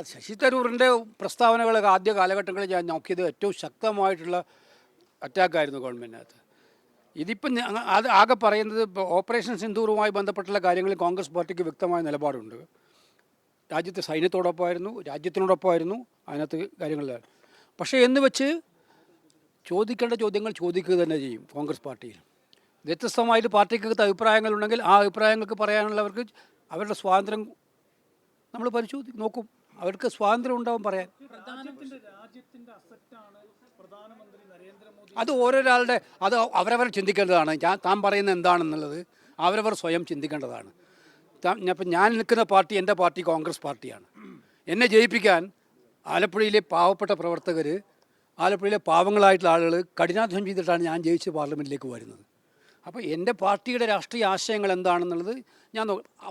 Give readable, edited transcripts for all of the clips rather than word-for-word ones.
ശശി തരൂരിൻ്റെ പ്രസ്താവനകൾ ആദ്യ കാലഘട്ടങ്ങളിൽ ഞാൻ നോക്കിയത് ഏറ്റവും ശക്തമായിട്ടുള്ള അറ്റാക്കായിരുന്നു ഗവൺമെൻറ്റിനകത്ത്. ഇതിപ്പം അത് ആകെ പറയുന്നത് ഇപ്പോൾ ഓപ്പറേഷൻ സിന്ദൂറുമായി ബന്ധപ്പെട്ടുള്ള കാര്യങ്ങളിൽ കോൺഗ്രസ് പാർട്ടിക്ക് വ്യക്തമായ നിലപാടുണ്ട്. രാജ്യത്തെ സൈന്യത്തോടൊപ്പമായിരുന്നു, രാജ്യത്തിനോടൊപ്പമായിരുന്നു അതിനകത്ത് കാര്യങ്ങളിലാണ്. പക്ഷേ എന്ന് വെച്ച് ചോദിക്കേണ്ട ചോദ്യങ്ങൾ ചോദിക്കുക തന്നെ ചെയ്യും കോൺഗ്രസ് പാർട്ടിയിൽ. വ്യത്യസ്തമായിട്ട് പാർട്ടിക്കകത്ത് അഭിപ്രായങ്ങളുണ്ടെങ്കിൽ ആ അഭിപ്രായങ്ങൾക്ക് പറയാനുള്ളവർക്ക് അവരുടെ സ്വാതന്ത്ര്യം നമ്മൾ നോക്കും. അവർക്ക് സ്വാതന്ത്ര്യം ഉണ്ടാവും പറയാൻ. അത് ഓരോരാളുടെ അത് അവരവർ ചിന്തിക്കേണ്ടതാണ്. താൻ പറയുന്നത് എന്താണെന്നുള്ളത് അവരവർ സ്വയം ചിന്തിക്കേണ്ടതാണ്. ഇപ്പം ഞാൻ നിൽക്കുന്ന പാർട്ടി എൻ്റെ പാർട്ടി കോൺഗ്രസ് പാർട്ടിയാണ്. എന്നെ ജയിപ്പിക്കാൻ ആലപ്പുഴയിലെ പാവപ്പെട്ട പ്രവർത്തകർ, ആലപ്പുഴയിലെ പാവങ്ങളായിട്ടുള്ള ആളുകൾ കഠിനാധ്വാനം ചെയ്തിട്ടാണ് ഞാൻ ജയിച്ച് പാർലമെൻറ്റിലേക്ക് വരുന്നത്. അപ്പോൾ എൻ്റെ പാർട്ടിയുടെ രാഷ്ട്രീയ ആശയങ്ങൾ എന്താണെന്നുള്ളത്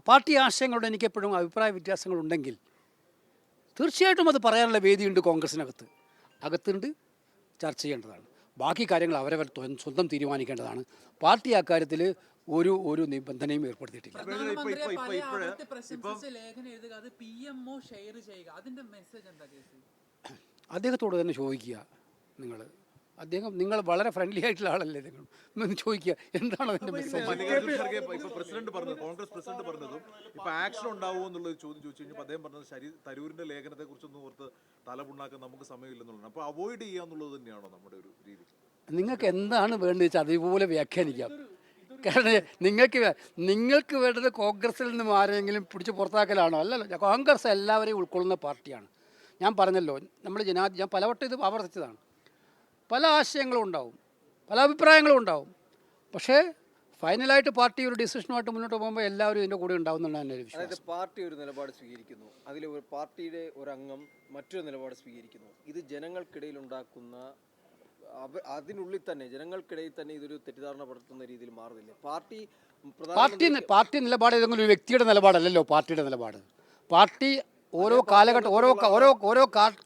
പാർട്ടി ആശയങ്ങളോട് എനിക്കെപ്പോഴും അഭിപ്രായ വ്യത്യാസങ്ങളുണ്ടെങ്കിൽ തീർച്ചയായിട്ടും അത് പറയാനുള്ള വേദിയുണ്ട് കോൺഗ്രസിനകത്ത്. അകത്തുണ്ട്, ചർച്ച ചെയ്യേണ്ടതാണ്. ബാക്കി കാര്യങ്ങൾ അവരവർ സ്വന്തം തീരുമാനിക്കേണ്ടതാണ്. പാർട്ടി അക്കാര്യത്തിൽ ഒരു നിബന്ധനയും ഏർപ്പെടുത്തിയിട്ടില്ല. അദ്ദേഹത്തോട് തന്നെ ചോദിക്കുക. നിങ്ങൾ വളരെ ഫ്രണ്ട്ലി ആയിട്ടുള്ള ആളല്ലേ, നിങ്ങൾ ചോദിക്കുക എന്താണ് അതിന്റെ മെസ്സേജ്. കോൺഗ്രസ് പ്രസിഡന്റ് പറഞ്ഞതും ഇപ്പൊ ആക്ഷൻ ഉണ്ടാവുമോ എന്നുള്ളത് ചോദ്യം ചോദിച്ചു കഴിഞ്ഞപ്പോൾ അദ്ദേഹം പറഞ്ഞത് ശരി തരൂരിന്റെ ലേഖനത്തെ കുറിച്ചൊന്നും ഓർത്ത് തലപുണ്ണാക്കാൻ നമുക്ക് സമയമില്ലെന്നുള്ളത്. അപ്പോൾ അവോയ്ഡ് ചെയ്യാന്നുള്ളത് തന്നെയാണോ നമ്മുടെ ഒരു രീതി? നിങ്ങൾക്ക് എന്താണ് വേണ്ടത് വെച്ചാൽ അതേപോലെ വ്യാഖ്യാനിക്കാം. കാരണം നിങ്ങൾക്ക് വേണ്ടത് കോൺഗ്രസിൽ നിന്നും ആരെങ്കിലും പിടിച്ച് പുറത്താക്കലാണോ? അല്ലല്ലോ. കോൺഗ്രസ് എല്ലാവരെയും ഉൾക്കൊള്ളുന്ന പാർട്ടിയാണ്. ഞാൻ പറഞ്ഞല്ലോ, ഞാൻ പലവട്ടം ഇത് ആവർത്തിച്ചതാണ്. പല ആശയങ്ങളും ഉണ്ടാവും, പല അഭിപ്രായങ്ങളും ഉണ്ടാവും. പക്ഷേ ഫൈനലായിട്ട് പാർട്ടി ഒരു ഡിസിഷനുമായിട്ട് മുന്നോട്ട് പോകുമ്പോൾ എല്ലാവരും ഇതിൻ്റെ കൂടെ ഉണ്ടാവുന്നതാണ് എൻ്റെ ഒരു വിശ്വാസം. അതായത് പാർട്ടി ഒരു നിലപാട് സ്വീകരിക്കുന്നു, അതിൽ ഒരു പാർട്ടിയുടെ ഒരു അംഗം മറ്റൊരു നിലപാട് സ്വീകരിക്കുന്നു. ഇത് ജനങ്ങൾക്കിടയിൽ ഉണ്ടാക്കുന്ന അതിനുള്ളിൽ തന്നെ ജനങ്ങൾക്കിടയിൽ തന്നെ ഇതൊരു തെറ്റിദ്ധാരണ പടർത്തുന്ന രീതിയിൽ മാറുന്നില്ല. പാർട്ടി നിലപാട് ഏതെങ്കിലും ഒരു വ്യക്തിയുടെ നിലപാടല്ലല്ലോ പാർട്ടിയുടെ നിലപാട്. പാർട്ടി ഓരോ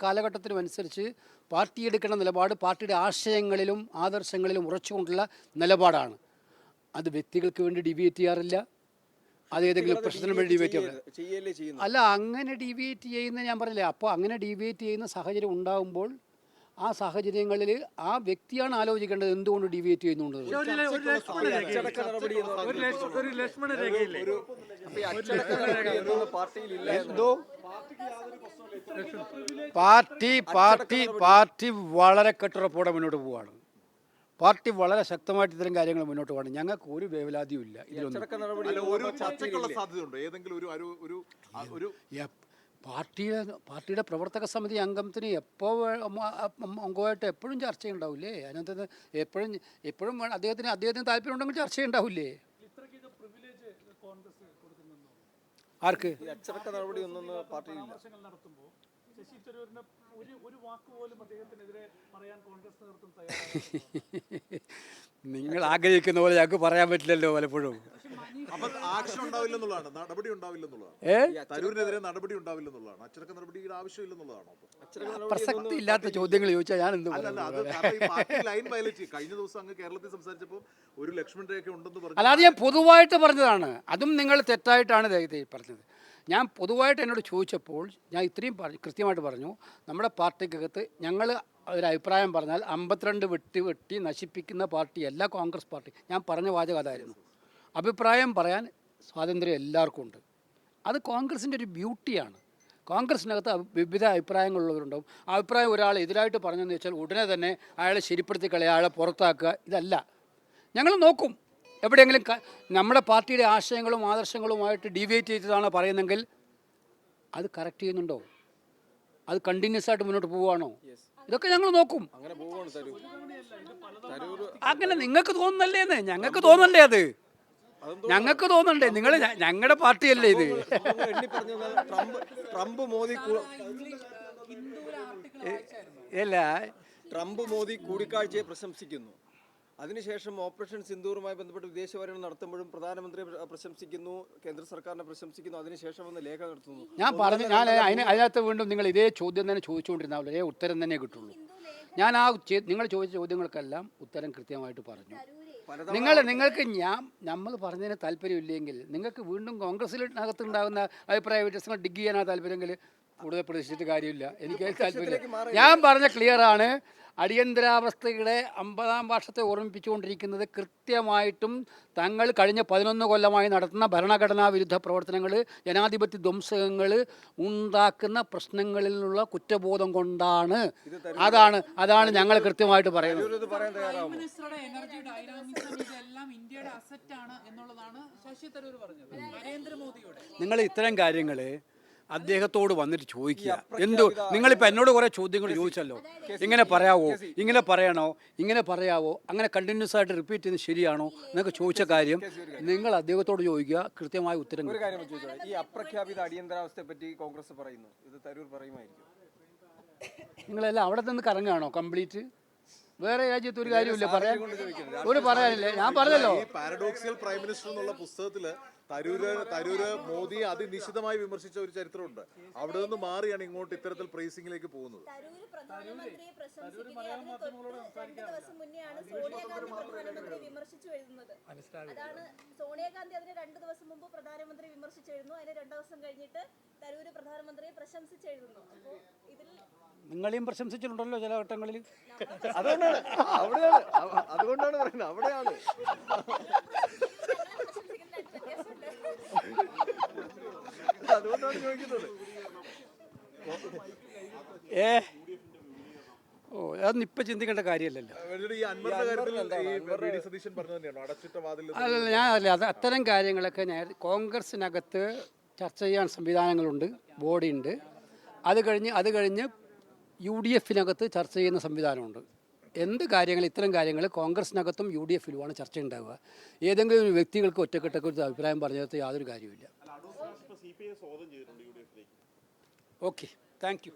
കാലഘട്ടത്തിനും അനുസരിച്ച് പാർട്ടി എടുക്കേണ്ട നിലപാട് പാർട്ടിയുടെ ആശയങ്ങളിലും ആദർശങ്ങളിലും ഉറച്ചുകൊണ്ടുള്ള നിലപാടാണ്. അത് വ്യക്തികൾക്ക് വേണ്ടി ഡിബേറ്റ് ചെയ്യാറില്ല, അത് ഏതെങ്കിലും പ്രശ്നത്തിന് വേണ്ടി ഡിബേറ്റ് ചെയ്യാറില്ല. അല്ല, അങ്ങനെ ഡിബേറ്റ് ചെയ്യുന്ന ഞാൻ പറഞ്ഞില്ലേ. അപ്പോൾ അങ്ങനെ ഡിബേറ്റ് ചെയ്യുന്ന സാഹചര്യം ഉണ്ടാകുമ്പോൾ ആ സാഹചര്യങ്ങളിൽ ആ വ്യക്തിയാണ് ആലോചിക്കേണ്ടത് എന്തുകൊണ്ട് ഡിബേറ്റ് ചെയ്യുന്നുണ്ട്. പാർട്ടി വളരെ കെട്ടുറപ്പോടെ മുന്നോട്ട് പോവുകയാണ്. പാർട്ടി വളരെ ശക്തമായിട്ട് ഇത്തരം കാര്യങ്ങൾ മുന്നോട്ട് പോകണം. ഞങ്ങൾക്ക് ഒരു വേവലാതിയും ഇല്ല ഇതിലൊന്നും. പാർട്ടിയുടെ പ്രവർത്തക സമിതി അംഗത്തിന് അംഗമായിട്ട് എപ്പോഴും ചർച്ചയുണ്ടാവില്ലേ? അതിനകത്ത് എപ്പോഴും അദ്ദേഹത്തിന് താല്പര്യം ഉണ്ടെങ്കിൽ ചർച്ചയുണ്ടാവില്ലേ? ആർക്ക്? നിങ്ങൾ ആഗ്രഹിക്കുന്ന പോലെ ഞങ്ങൾക്ക് പറയാൻ പറ്റില്ലല്ലോ പലപ്പോഴും. പ്രസക്തി ഇല്ലാത്ത ചോദ്യങ്ങൾ ചോദിച്ചാൽ ഞാൻ എന്ത് അല്ലാതെ ഞാൻ പൊതുവായിട്ട് പറഞ്ഞതാണ്. അതും നിങ്ങൾ തെറ്റായിട്ടാണ് പറഞ്ഞത്. ഞാൻ പൊതുവായിട്ട് എന്നോട് ചോദിച്ചപ്പോൾ ഞാൻ ഇത്രയും കൃത്യമായിട്ട് പറഞ്ഞു. നമ്മുടെ പാർട്ടിക്കകത്ത് ഞങ്ങൾ ഒരു അഭിപ്രായം പറഞ്ഞാൽ 52 വെട്ടി നശിപ്പിക്കുന്ന പാർട്ടിയല്ല കോൺഗ്രസ് പാർട്ടി. ഞാൻ പറഞ്ഞ വാചകം അതായിരുന്നു. അഭിപ്രായം പറയാൻ സ്വാതന്ത്ര്യം എല്ലാവർക്കും ഉണ്ട്. അത് കോൺഗ്രസിൻ്റെ ഒരു ബ്യൂട്ടിയാണ്. കോൺഗ്രസിനകത്ത് വിവിധ അഭിപ്രായങ്ങളുള്ളവരുണ്ടാവും. ആ അഭിപ്രായം ഒരാൾ എതിരായിട്ട് പറഞ്ഞെന്ന് വെച്ചാൽ ഉടനെ തന്നെ അയാളെ ശരിപ്പെടുത്തി കളയുക, അയാളെ പുറത്താക്കുക. ഇതല്ല. ഞങ്ങൾ നോക്കും. എവിടെയെങ്കിലും നമ്മുടെ പാർട്ടിയുടെ ആശയങ്ങളും ആദർശങ്ങളുമായിട്ട് ഡിബേറ്റ് ചെയ്തതാണ് പറയുന്നതെങ്കിൽ അത് കറക്റ്റ് ചെയ്യുന്നുണ്ടോ, അത് കണ്ടിന്യൂസ് ആയിട്ട് മുന്നോട്ട് പോവുകയാണോ, ഇതൊക്കെ ഞങ്ങൾ നോക്കും. അങ്ങനെ നിങ്ങൾക്ക് തോന്നുന്നല്ലേന്ന്? ഞങ്ങൾക്ക് തോന്നണ്ടേ? അത് ഞങ്ങൾക്ക് തോന്നണ്ടേ? നിങ്ങൾ ഞങ്ങളുടെ പാർട്ടിയല്ലേ ഇത്? ട്രംപ് മോദി കൂടിക്കാഴ്ചയെ പ്രശംസിക്കുന്നു. അതിനുശേഷം ഓപ്പറേഷൻ സിന്ദൂറുമായി ബന്ധപ്പെട്ട് വിദേശപര്യടനം നടത്തുമ്പോഴും പ്രധാനമന്ത്രി പ്രശംസിക്കുന്നു, കേന്ദ്ര സർക്കാരിനെ പ്രശംസിക്കുന്നു. അതിനുശേഷം ഒന്ന് ലേഖ നടത്തുന്നു. ഞാൻ അതിനകത്ത് വീണ്ടും നിങ്ങൾ ഇതേ ചോദ്യം തന്നെ ചോദിച്ചുകൊണ്ടിരുന്ന ഒരേ ഉത്തരം തന്നെ കിട്ടുള്ളൂ. ഞാൻ നിങ്ങൾ ചോദിച്ച ചോദ്യങ്ങൾക്കെല്ലാം ഉത്തരം കൃത്യമായിട്ട് പറഞ്ഞു. നിങ്ങൾക്ക് നമ്മൾ പറഞ്ഞതിന് താല്പര്യമില്ലെങ്കിൽ നിങ്ങൾക്ക് വീണ്ടും കോൺഗ്രസിനകത്തുണ്ടാകുന്ന അഭിപ്രായ വ്യത്യാസങ്ങൾ ഡിഗ് ചെയ്യാനാണ് താല്പര്യമെങ്കിൽ കൂടുതൽ പ്രതീക്ഷിച്ചിട്ട് കാര്യമില്ല. എനിക്ക് താല്പര്യം. ഞാൻ പറഞ്ഞ ക്ലിയറാണ്. അടിയന്തരാവസ്ഥയുടെ 50-ാം വർഷത്തെ ഓർമ്മിപ്പിച്ചുകൊണ്ടിരിക്കുന്നത് കൃത്യമായിട്ടും തങ്ങൾ കഴിഞ്ഞ 11 കൊല്ലമായി നടത്തുന്ന ഭരണഘടനാ വിരുദ്ധ പ്രവർത്തനങ്ങൾ, ജനാധിപത്യ ധ്വംസകങ്ങൾ ഉണ്ടാക്കുന്ന പ്രശ്നങ്ങളിൽ നിന്നുള്ള കുറ്റബോധം കൊണ്ടാണ്. അതാണ് ഞങ്ങൾ കൃത്യമായിട്ട് പറയുന്നത്. പ്രൈം മിനിസ്റ്ററുടെ എനർജി ഡൈനാമിസം ഇതെല്ലാം ഇന്ത്യയുടെ അസറ്റാണ് എന്നുള്ളതാണ് ശശി തരൂർ പറഞ്ഞത് നരേന്ദ്രമോദിയോട്. നിങ്ങൾ ഇത്തരം കാര്യങ്ങൾ അദ്ദേഹത്തോട് വന്നിട്ട് ചോദിക്കുക. എന്തോ നിങ്ങളിപ്പോൾ എന്നോട് കുറേ ചോദ്യങ്ങൾ ചോദിച്ചല്ലോ. ഇങ്ങനെ പറയാവോ, ഇങ്ങനെ പറയണോ, ഇങ്ങനെ പറയാവോ, അങ്ങനെ കണ്ടിന്യൂസ് ആയിട്ട് റിപ്പീറ്റ് ചെയ്യുന്നത് ശരിയാണോ എന്നൊക്കെ ചോദിച്ച കാര്യം നിങ്ങൾ അദ്ദേഹത്തോട് ചോദിക്കുക. കൃത്യമായ ഉത്തരം. ഒരു കാര്യം ചോദിച്ചോ, ഈ അപ്രഖ്യാപിത അടിയന്തരാവസ്ഥയെ പറ്റി കോൺഗ്രസ് പറയുന്നു, ഇത് തരൂർ പറയുമായിരിക്കും? നിങ്ങളെല്ലാം അവിടെ നിന്ന് കറങ്ങുകയാണോ കംപ്ലീറ്റ്? വേറെ രാജ്യത്ത് ഒരു കാര്യമില്ല പറയാൻ, ഒരു പറയാനില്ലേ. ഞാൻ പറഞ്ഞല്ലോ, ഈ പാരഡോക്സിയൽ പ്രൈം മിനിസ്റ്റർ എന്നുള്ള പുസ്തകത്തില് തരൂര് മോദിയെ അതിനിശ്ചിതമായി വിമർശിച്ച ഒരു ചരിത്രമുണ്ട്. അവിടെ നിന്ന് മാറിയാണ് ഇങ്ങോട്ട് ഇത്തരത്തിൽ പ്രൈസിംഗിലേക്ക് പോകുന്നത്. തരൂര് പ്രധാനമന്ത്രിയെ പ്രശംസിക്കുകയും അതിന് തൊട്ട് 2 ദിവസം മുന്നെയാണ് സോണിയാഗാന്ധി പ്രധാനമന്ത്രിയെ വിമർശിച്ചു എഴുതുന്നത്. അതാണ് സോണിയാഗാന്ധി അതിന് 2 ദിവസം മുമ്പ് പ്രധാനമന്ത്രി വിമർശിച്ചു എഴുതുന്നു. അതിന് 2 ദിവസം കഴിഞ്ഞിട്ട് തരൂര് പ്രധാനമന്ത്രിയെ പ്രശംസിച്ച് എഴുതുന്നു. അപ്പോൾ ഇതിൽ നിങ്ങളെയും പ്രശംസിച്ചിട്ടുണ്ടല്ലോ ചില ഘട്ടങ്ങളിൽ. അതുകൊണ്ടാണ് പറയുന്നത് അവിടെയാണ്. അതുകൊണ്ടാണ് ചോദിക്കുന്നത്. അതൊന്നും ഇപ്പം ചിന്തിക്കേണ്ട കാര്യമല്ലല്ലോ. ഈ അൻവറിന്റെ കാര്യത്തിൽ ഈ വി.ഡി. സതീശൻ പറഞ്ഞത് തന്നെയാണോ അടച്ചിട്ട വാതിൽ? അല്ലല്ല, ഞാൻ അത്തരം കാര്യങ്ങളൊക്കെ കോൺഗ്രസിനകത്ത് ചർച്ച ചെയ്യാൻ സംവിധാനങ്ങളുണ്ട്, ബോഡിയുണ്ട്. അത് കഴിഞ്ഞ് UDF-നകത്ത് ചർച്ച ചെയ്യുന്ന സംവിധാനമുണ്ട്. എന്ത് കാര്യങ്ങൾ, ഇത്തരം കാര്യങ്ങൾ കോൺഗ്രസിനകത്തും UDF-ലുമാണ് ചർച്ച ഉണ്ടാവുക. ഏതെങ്കിലും ഒരു വ്യക്തികൾക്ക് ഒറ്റക്കെട്ടൊക്കെ ഒരു അഭിപ്രായം പറഞ്ഞത് യാതൊരു കാര്യമില്ല. Okay, thank you.